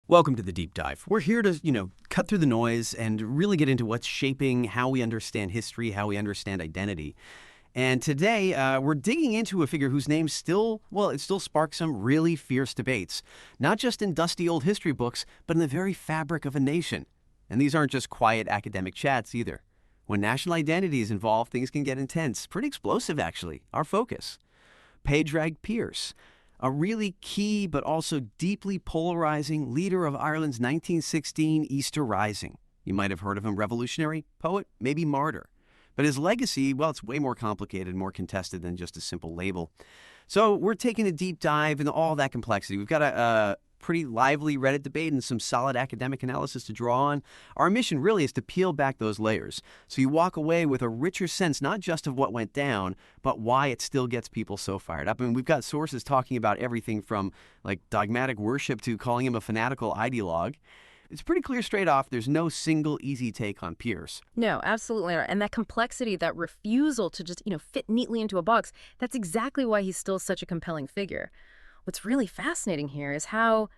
Welcome to the Deep Dive. We're here to, cut through the noise and really get into what's shaping how we understand history, how we understand identity. And today, we're digging into a figure whose name still sparks some really fierce debates, not just in dusty old history books, but in the very fabric of a nation. And these aren't just quiet academic chats either. When national identity is involved, things can get intense, pretty explosive actually. Our focus. Padraig Pearse, a really key but also deeply polarizing leader of Ireland's 1916 Easter Rising. You might have heard of him, revolutionary, poet, maybe martyr. But his legacy, well, it's way more complicated, more contested than just a simple label. So we're taking a deep dive into all that complexity. We've got a pretty lively Reddit debate and some solid academic analysis to draw on. Our mission really is to peel back those layers so you walk away with a richer sense not just of what went down, but why it still gets people so fired up. I mean, we've got sources talking about everything from like dogmatic worship to calling him a fanatical ideologue. It's pretty clear straight off there's no single easy take on Pearse. No, absolutely not. And that complexity, that refusal to just, fit neatly into a box, that's exactly why he's still such a compelling figure. What's really fascinating here is how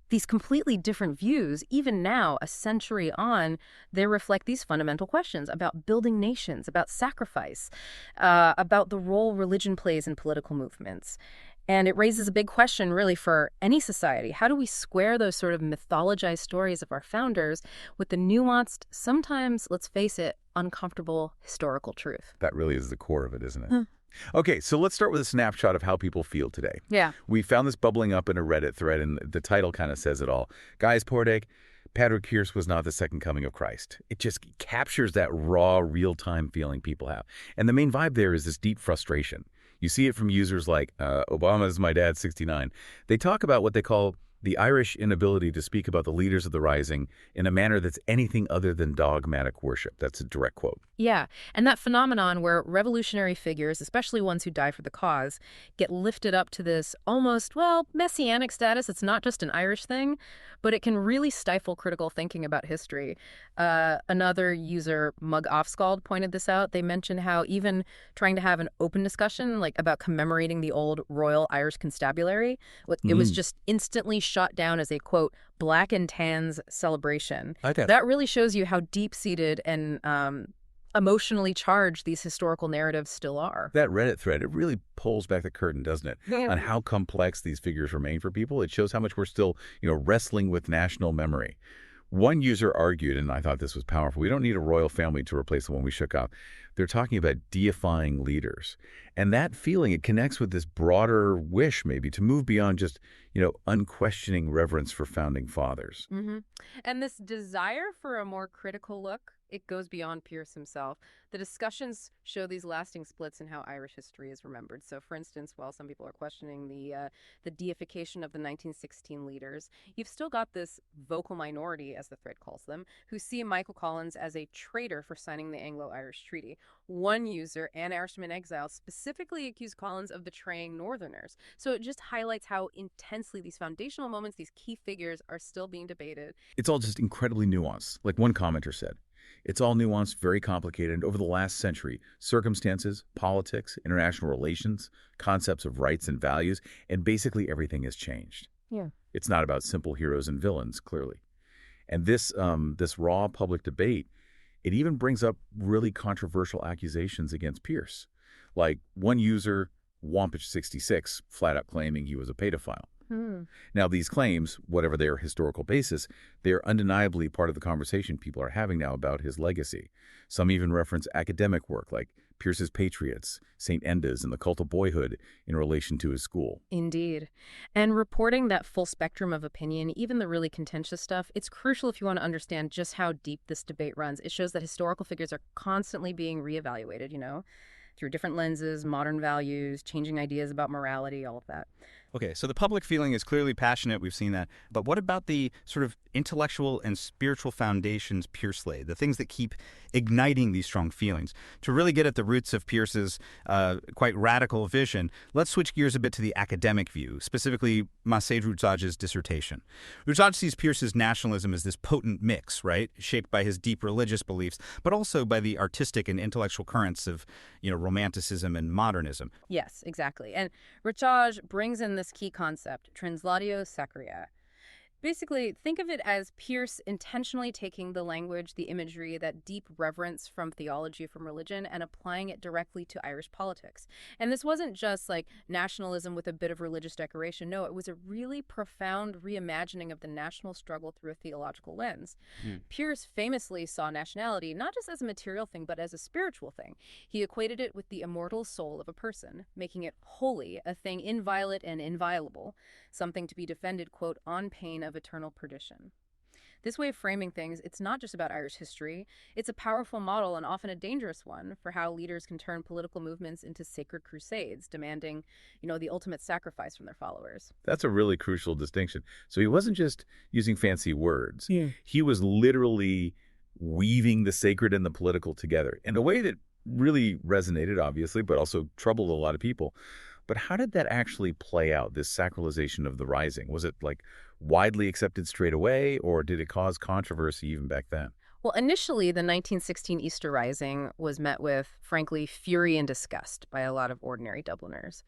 these completely different views, even now, a century on, they reflect these fundamental questions about building nations, about sacrifice, about the role religion plays in political movements. And it raises a big question, really, for any society. How do we square those sort of mythologized stories of our founders with the nuanced, sometimes, let's face it, uncomfortable historical truth? That really is the core of it, isn't it? Okay, so let's start with a snapshot of how people feel today. Yeah. We found this bubbling up in a Reddit thread, and the title kind of says it all. Guys, Padraig, Patrick Pearse was not the second coming of Christ. It just captures that raw, real-time feeling people have. And the main vibe there is this deep frustration. You see it from users like Obama's my dad, 69. They talk about what they call the Irish inability to speak about the leaders of the Rising in a manner that's anything other than dogmatic worship. That's a direct quote. Yeah, and that phenomenon where revolutionary figures, especially ones who die for the cause, get lifted up to this almost, messianic status. It's not just an Irish thing, but it can really stifle critical thinking about history. Another user, Mug Offscald, pointed this out. They mentioned how even trying to have an open discussion, like about commemorating the old Royal Irish Constabulary, it was just instantly shot down as a, quote, black and tans celebration. That really shows you how deep-seated and emotionally charged these historical narratives still are. That Reddit thread, it really pulls back the curtain, doesn't it, on how complex these figures remain for people. It shows how much we're still, wrestling with national memory. One user argued, and I thought this was powerful, we don't need a royal family to replace the one we shook up. They're talking about deifying leaders. And that feeling, it connects with this broader wish, maybe, to move beyond just, unquestioning reverence for founding fathers. Mm-hmm. And this desire for a more critical look, it goes beyond Pearse himself. The discussions show these lasting splits in how Irish history is remembered. So, for instance, while some people are questioning the deification of the 1916 leaders, you've still got this vocal minority, as the thread calls them, who see Michael Collins as a traitor for signing the Anglo-Irish Treaty. One user, Anne Ayrsham in Exile, specifically accused Collins of betraying Northerners. So it just highlights how intensely these foundational moments, these key figures, are still being debated. It's all just incredibly nuanced. Like one commenter said, it's all nuanced, very complicated, and over the last century, circumstances, politics, international relations, concepts of rights and values, and basically everything has changed. Yeah. It's not about simple heroes and villains, clearly. And this raw public debate, it even brings up really controversial accusations against Pearse. Like one user, Wampich66, flat out claiming he was a pedophile. Now, these claims, whatever their historical basis, they are undeniably part of the conversation people are having now about his legacy. Some even reference academic work like Pearse's Patriots, St. Enda's, and the Cult of Boyhood in relation to his school. Indeed. And reporting that full spectrum of opinion, even the really contentious stuff, it's crucial if you want to understand just how deep this debate runs. It shows that historical figures are constantly being reevaluated, through different lenses, modern values, changing ideas about morality, all of that. Okay, so the public feeling is clearly passionate. We've seen that. But what about the sort of intellectual and spiritual foundations Pearse laid, the things that keep igniting these strong feelings? To really get at the roots of Pearse's quite radical vision, let's switch gears a bit to the academic view, specifically Maciej Rzucać's dissertation. Rzucać sees Pearse's nationalism as this potent mix, right, shaped by his deep religious beliefs, but also by the artistic and intellectual currents of, Romanticism and modernism. Yes, exactly. And Rzucać brings in this key concept, translatio sacra. Basically, think of it as Pearse intentionally taking the language, the imagery, that deep reverence from theology, from religion, and applying it directly to Irish politics. And this wasn't just like nationalism with a bit of religious decoration. No, it was a really profound reimagining of the national struggle through a theological lens. Hmm. Pearse famously saw nationality not just as a material thing, but as a spiritual thing. He equated it with the immortal soul of a person, making it holy, a thing inviolate and inviolable, something to be defended, quote, on pain of eternal perdition. This way of framing things, it's not just about Irish history. It's a powerful model and often a dangerous one for how leaders can turn political movements into sacred crusades, demanding, the ultimate sacrifice from their followers. That's a really crucial distinction. So he wasn't just using fancy words. Yeah. He was literally weaving the sacred and the political together in a way that really resonated, obviously, but also troubled a lot of people. But how did that actually play out, this sacralization of the Rising? Was it widely accepted straight away, or did it cause controversy even back then? Well, initially, the 1916 Easter Rising was met with, frankly, fury and disgust by a lot of ordinary Dubliners.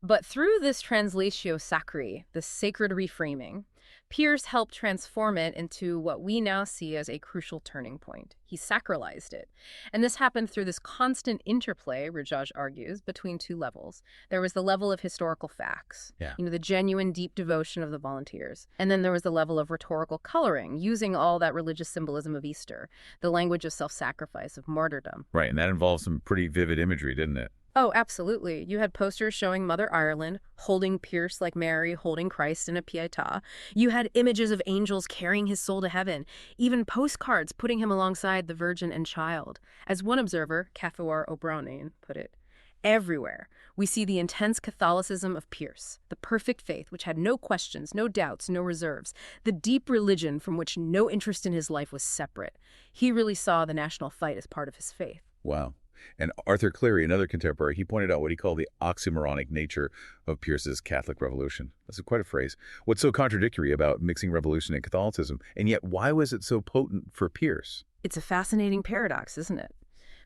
But through this translatio sacri, the sacred reframing, Pearse helped transform it into what we now see as a crucial turning point. He sacralized it. And this happened through this constant interplay, Rajaj argues, between two levels. There was the level of historical facts, the genuine deep devotion of the volunteers. And then there was the level of rhetorical coloring, using all that religious symbolism of Easter, the language of self-sacrifice, of martyrdom. Right, and that involved some pretty vivid imagery, didn't it? Oh, absolutely. You had posters showing Mother Ireland holding Pearse like Mary holding Christ in a pietà. You had images of angels carrying his soul to heaven, even postcards putting him alongside the Virgin and Child. As one observer, Cathawar O'Brien, put it, everywhere we see the intense Catholicism of Pearse, the perfect faith which had no questions, no doubts, no reserves, the deep religion from which no interest in his life was separate. He really saw the national fight as part of his faith. Wow. And Arthur Cleary, another contemporary, he pointed out what he called the oxymoronic nature of Pearse's Catholic Revolution. That's quite a phrase. What's so contradictory about mixing revolution and Catholicism? And yet, why was it so potent for Pearse? It's a fascinating paradox, isn't it?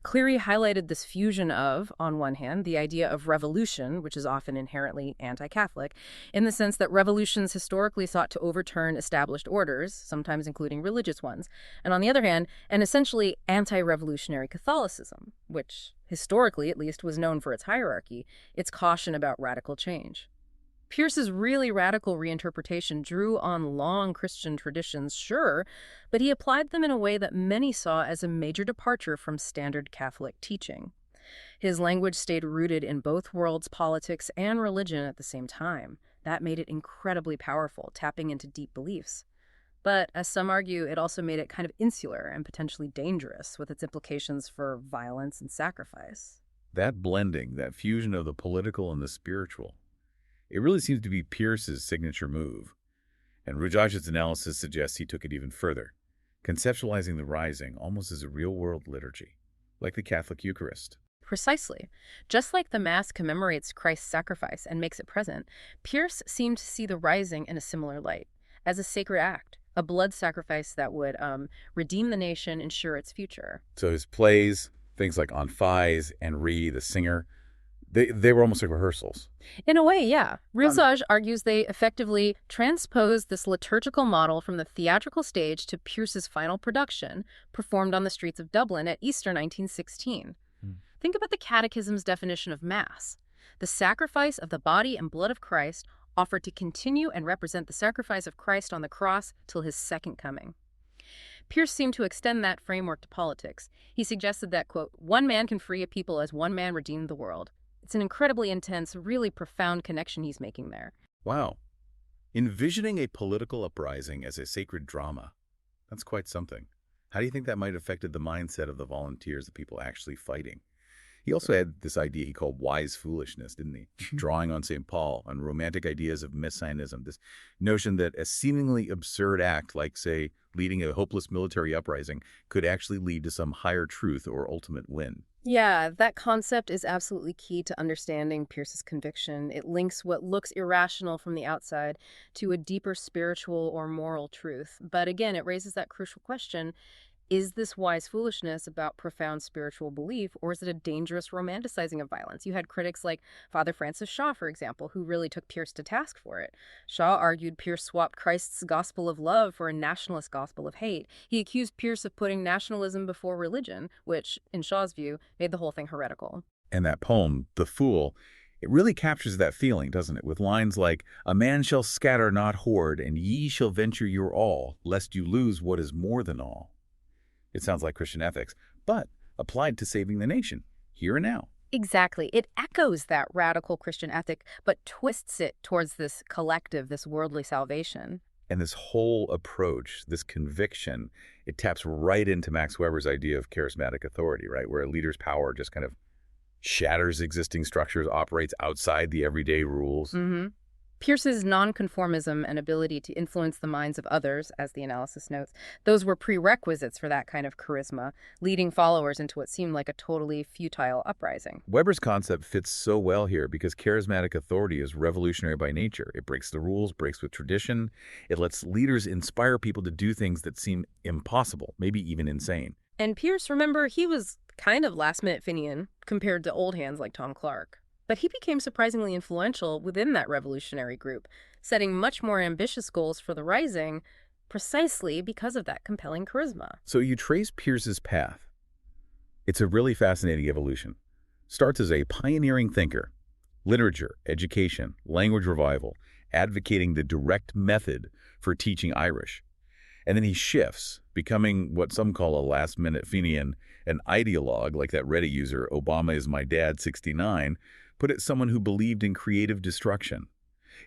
Cleary highlighted this fusion of, on one hand, the idea of revolution, which is often inherently anti-Catholic, in the sense that revolutions historically sought to overturn established orders, sometimes including religious ones, and on the other hand, an essentially anti-revolutionary Catholicism, which, historically at least, was known for its hierarchy, its caution about radical change. Pearse's really radical reinterpretation drew on long Christian traditions, sure, but he applied them in a way that many saw as a major departure from standard Catholic teaching. His language stayed rooted in both worlds, politics and religion at the same time. That made it incredibly powerful, tapping into deep beliefs. But, as some argue, it also made it kind of insular and potentially dangerous, with its implications for violence and sacrifice. That blending, that fusion of the political and the spiritual, it really seems to be Pearse's signature move. And Rujaj's analysis suggests he took it even further, conceptualizing the Rising almost as a real-world liturgy, like the Catholic Eucharist. Precisely. Just like the Mass commemorates Christ's sacrifice and makes it present, Pearse seemed to see the Rising in a similar light, as a sacred act, a blood sacrifice that would redeem the nation, ensure its future. So his plays, things like Unfree and Unfree, the singer, they were almost like rehearsals. In a way, yeah. Rajaj argues they effectively transposed this liturgical model from the theatrical stage to Pearse's final production, performed on the streets of Dublin at Easter 1916. Think about the Catechism's definition of Mass. The sacrifice of the body and blood of Christ offered to continue and represent the sacrifice of Christ on the cross till his second coming. Pearse seemed to extend that framework to politics. He suggested that, quote, one man can free a people as one man redeemed the world. It's an incredibly intense, really profound connection he's making there. Wow. Envisioning a political uprising as a sacred drama, that's quite something. How do you think that might have affected the mindset of the volunteers, the people actually fighting? He also had this idea he called wise foolishness, didn't he? Drawing on St. Paul and romantic ideas of messianism, this notion that a seemingly absurd act like, say, leading a hopeless military uprising could actually lead to some higher truth or ultimate win. Yeah, that concept is absolutely key to understanding Pearse's conviction. It links what looks irrational from the outside to a deeper spiritual or moral truth. But again, it raises that crucial question. Is this wise foolishness about profound spiritual belief, or is it a dangerous romanticizing of violence? You had critics like Father Francis Shaw, for example, who really took Pearse to task for it. Shaw argued Pearse swapped Christ's gospel of love for a nationalist gospel of hate. He accused Pearse of putting nationalism before religion, which, in Shaw's view, made the whole thing heretical. And that poem, The Fool, it really captures that feeling, doesn't it? With lines like, "A man shall scatter, not hoard, and ye shall venture your all, lest you lose what is more than all." It sounds like Christian ethics, but applied to saving the nation, here and now. Exactly. It echoes that radical Christian ethic, but twists it towards this collective, this worldly salvation. And this whole approach, this conviction, it taps right into Max Weber's idea of charismatic authority, right? Where a leader's power just kind of shatters existing structures, operates outside the everyday rules. Pearse's nonconformism and ability to influence the minds of others, as the analysis notes, those were prerequisites for that kind of charisma, leading followers into what seemed like a totally futile uprising. Weber's concept fits so well here because charismatic authority is revolutionary by nature. It breaks the rules, breaks with tradition. It lets leaders inspire people to do things that seem impossible, maybe even insane. And Pearse, remember, he was kind of last-minute Fenian compared to old hands like Tom Clark. But he became surprisingly influential within that revolutionary group, setting much more ambitious goals for the Rising precisely because of that compelling charisma. So you trace Pearse's path. It's a really fascinating evolution. Starts as a pioneering thinker, literature, education, language revival, advocating the direct method for teaching Irish. And then he shifts, becoming what some call a last-minute Fenian, an ideologue like that Reddit user, Obama is my dad 69, put it someone who believed in creative destruction.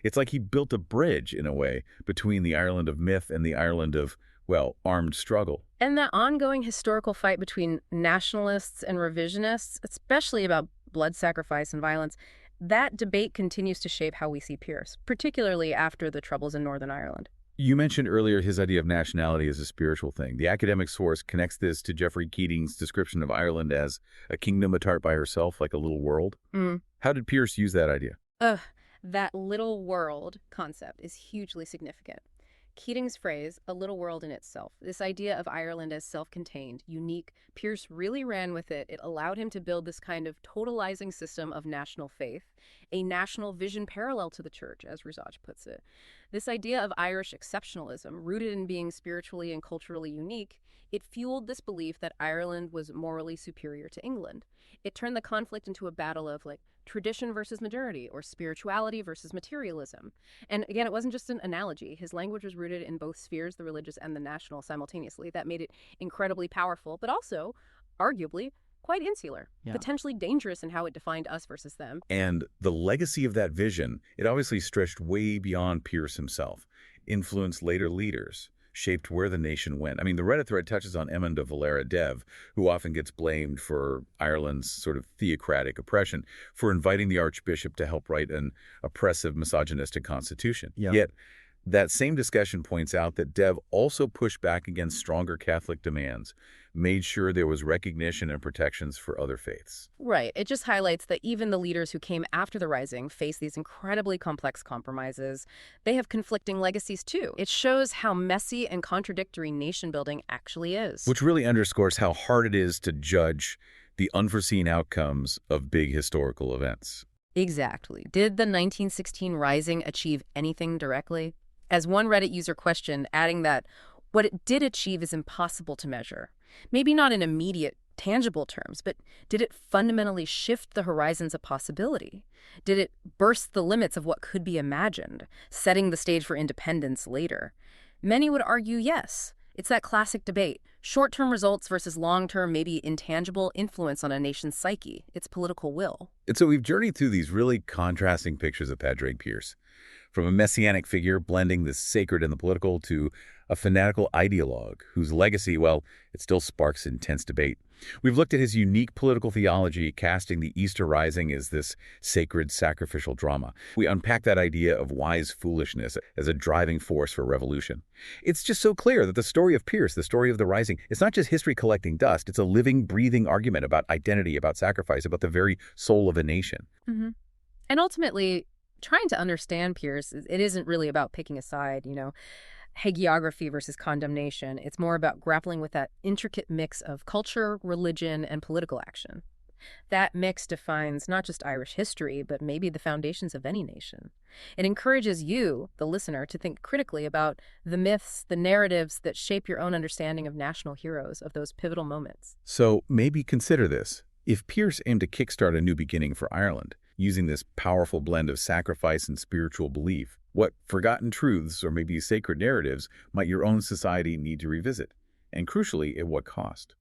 It's like he built a bridge, in a way, between the Ireland of myth and the Ireland of, well, armed struggle. And that ongoing historical fight between nationalists and revisionists, especially about blood sacrifice and violence, that debate continues to shape how we see Pearse, particularly after the Troubles in Northern Ireland. You mentioned earlier his idea of nationality as a spiritual thing. The academic source connects this to Geoffrey Keating's description of Ireland as a kingdom apart by herself, like a little world. How did Pearse use that idea? That little world concept is hugely significant. Keating's phrase, a little world in itself, this idea of Ireland as self-contained, unique, Pearse really ran with it. It allowed him to build this kind of totalizing system of national faith, a national vision parallel to the church, as Ruzaj puts it. This idea of Irish exceptionalism, rooted in being spiritually and culturally unique, it fueled this belief that Ireland was morally superior to England. It turned the conflict into a battle of, like, tradition versus modernity, or spirituality versus materialism. And again, it wasn't just an analogy. His language was rooted in both spheres, the religious and the national, simultaneously. That made it incredibly powerful, but also, arguably, quite insular, potentially dangerous in how it defined us versus them. And the legacy of that vision, it obviously stretched way beyond Pearse himself, influenced later leaders, shaped where the nation went. I mean, the Reddit thread touches on Eamon de Valera Dev, who often gets blamed for Ireland's sort of theocratic oppression, for inviting the Archbishop to help write an oppressive, misogynistic constitution. Yet, that same discussion points out that Dev also pushed back against stronger Catholic demands, made sure there was recognition and protections for other faiths. Right. It just highlights that even the leaders who came after the Rising face these incredibly complex compromises. They have conflicting legacies, too. It shows how messy and contradictory nation-building actually is. Which really underscores how hard it is to judge the unforeseen outcomes of big historical events. Exactly. Did the 1916 Rising achieve anything directly? As one Reddit user questioned, adding that what it did achieve is impossible to measure. Maybe not in immediate, tangible terms, but did it fundamentally shift the horizons of possibility? Did it burst the limits of what could be imagined, setting the stage for independence later? Many would argue yes. It's that classic debate, short-term results versus long-term, maybe intangible influence on a nation's psyche, its political will. And so we've journeyed through these really contrasting pictures of Padraig Pearse, from a messianic figure blending the sacred and the political to a fanatical ideologue whose legacy, well, it still sparks intense debate. We've looked at his unique political theology, casting the Easter Rising as this sacred sacrificial drama. We unpack that idea of wise foolishness as a driving force for revolution. It's just so clear that the story of Pearse, the story of the Rising, it's not just history collecting dust. It's a living, breathing argument about identity, about sacrifice, about the very soul of a nation. And ultimately, trying to understand Pearse, it isn't really about picking a side, you know. hagiography versus condemnation. It's more about grappling with that intricate mix of culture, religion, and political action. That mix defines not just Irish history, but maybe the foundations of any nation. It encourages you, the listener, to think critically about the myths, the narratives that shape your own understanding of national heroes, of those pivotal moments. So maybe consider this. If Pearse aimed to kickstart a new beginning for Ireland, using this powerful blend of sacrifice and spiritual belief, what forgotten truths or maybe sacred narratives might your own society need to revisit? And crucially, at what cost?